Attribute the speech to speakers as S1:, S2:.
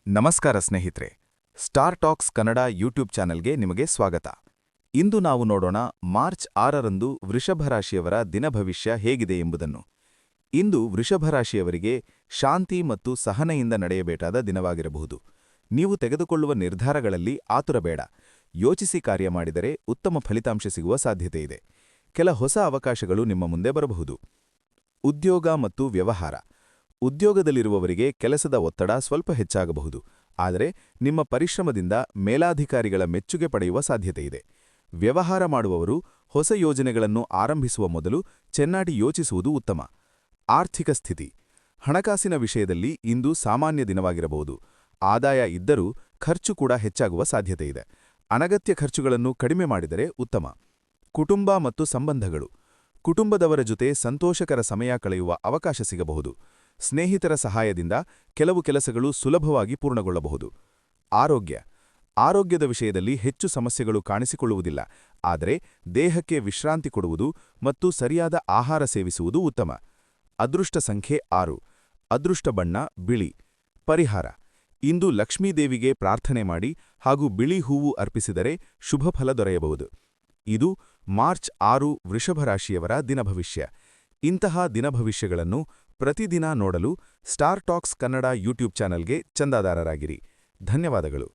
S1: ನಮಸ್ಕಾರ ಸ್ನೇಹಿತರೆ, star tax Kannada YouTube ಚಾನೆಲ್ಗೆ ನಿಮಗೆ ಸ್ವಾಗತ. ಇಂದು ನಾವು ನೋಡೋಣ ಮಾರ್ಚ್ 6ರಂದು ವೃಷಭ ರಾಶಿಯವರ ದಿನಭವಿಷ್ಯ ಹೇಗಿದೆ ಎಂಬುದನ್ನು. ಇಂದು ವೃಷಭ ರಾಶಿಯವರಿಗೆ ಶಾಂತಿ ಮತ್ತು ಸಹನೆಯಿಂದ ನಡೆಯಬೇಕಾದ ದಿನವಾಗಿರಬಹುದು. ನೀವು ತೆಗೆದುಕೊಳ್ಳುವ ನಿರ್ಧಾರಗಳಲ್ಲಿ ಆತುರಬೇಡ. ಯೋಚಿಸಿ ಕಾರ್ಯ ಮಾಡಿದರೆ ಉತ್ತಮ ಫಲಿತಾಂಶ ಸಿಗುವ ಸಾಧ್ಯತೆಯಿದೆ. ಕೆಲ ಹೊಸ ಅವಕಾಶಗಳು ನಿಮ್ಮ ಮುಂದೆ ಬರಬಹುದು. ಉದ್ಯೋಗ ಮತ್ತು ವ್ಯವಹಾರ. ಉದ್ಯೋಗದಲ್ಲಿರುವವರಿಗೆ ಕೆಲಸದ ಒತ್ತಡ ಸ್ವಲ್ಪ ಹೆಚ್ಚಾಗಬಹುದು, ಆದರೆ ನಿಮ್ಮ ಪರಿಶ್ರಮದಿಂದ ಮೇಲಾಧಿಕಾರಿಗಳ ಮೆಚ್ಚುಗೆ ಪಡೆಯುವ ಸಾಧ್ಯತೆಯಿದೆ. ವ್ಯವಹಾರ ಮಾಡುವವರು ಹೊಸ ಯೋಜನೆಗಳನ್ನು ಆರಂಭಿಸುವ ಮೊದಲು ಚೆನ್ನಾಗಿ ಯೋಚಿಸುವುದು ಉತ್ತಮ. ಆರ್ಥಿಕ ಸ್ಥಿತಿ. ಹಣಕಾಸಿನ ವಿಷಯದಲ್ಲಿ ಇಂದು ಸಾಮಾನ್ಯ ದಿನವಾಗಿರಬಹುದು. ಆದಾಯ ಇದ್ದರೂ ಖರ್ಚು ಕೂಡ ಹೆಚ್ಚಾಗುವ ಸಾಧ್ಯತೆಯಿದೆ. ಅನಗತ್ಯ ಖರ್ಚುಗಳನ್ನು ಕಡಿಮೆ ಮಾಡಿದರೆ ಉತ್ತಮ. ಕುಟುಂಬ ಮತ್ತು ಸಂಬಂಧಗಳು. ಕುಟುಂಬದವರ ಜೊತೆ ಸಂತೋಷಕರ ಸಮಯ ಕಳೆಯುವ ಅವಕಾಶ ಸಿಗಬಹುದು. ಸ್ನೇಹಿತರ ಸಹಾಯದಿಂದ ಕೆಲವು ಕೆಲಸಗಳು ಸುಲಭವಾಗಿ ಪೂರ್ಣಗೊಳ್ಳಬಹುದು. ಆರೋಗ್ಯ. ಆರೋಗ್ಯದ ವಿಷಯದಲ್ಲಿ ಹೆಚ್ಚು ಸಮಸ್ಯೆಗಳು ಕಾಣಿಸಿಕೊಳ್ಳುವುದಿಲ್ಲ, ಆದರೆ ದೇಹಕ್ಕೆ ವಿಶ್ರಾಂತಿ ಕೊಡುವುದು ಮತ್ತು ಸರಿಯಾದ ಆಹಾರ ಸೇವಿಸುವುದು ಉತ್ತಮ. ಅದೃಷ್ಟ ಸಂಖ್ಯೆ 6. ಅದೃಷ್ಟ ಬಣ್ಣ ಬಿಳಿ. ಪರಿಹಾರ. ಇಂದು ಲಕ್ಷ್ಮೀದೇವಿಗೆ ಪ್ರಾರ್ಥನೆ ಮಾಡಿ ಹಾಗೂ ಬಿಳಿ ಹೂವು ಅರ್ಪಿಸಿದರೆ ಶುಭ ಫಲ ದೊರೆಯಬಹುದು. ಇದು ಮಾರ್ಚ್ 6 ವೃಷಭ ರಾಶಿಯವರ ದಿನಭವಿಷ್ಯ. ಇಂತಹ ದಿನಭವಿಷ್ಯಗಳನ್ನು ಪ್ರತಿದಿನ ನೋಡಲು ಸ್ಟಾರ್ ಟಾಕ್ಸ್ ಕನ್ನಡ ಯೂಟ್ಯೂಬ್ ಚಾನೆಲ್ಗೆ ಚಂದಾದಾರರಾಗಿರಿ. ಧನ್ಯವಾದಗಳು.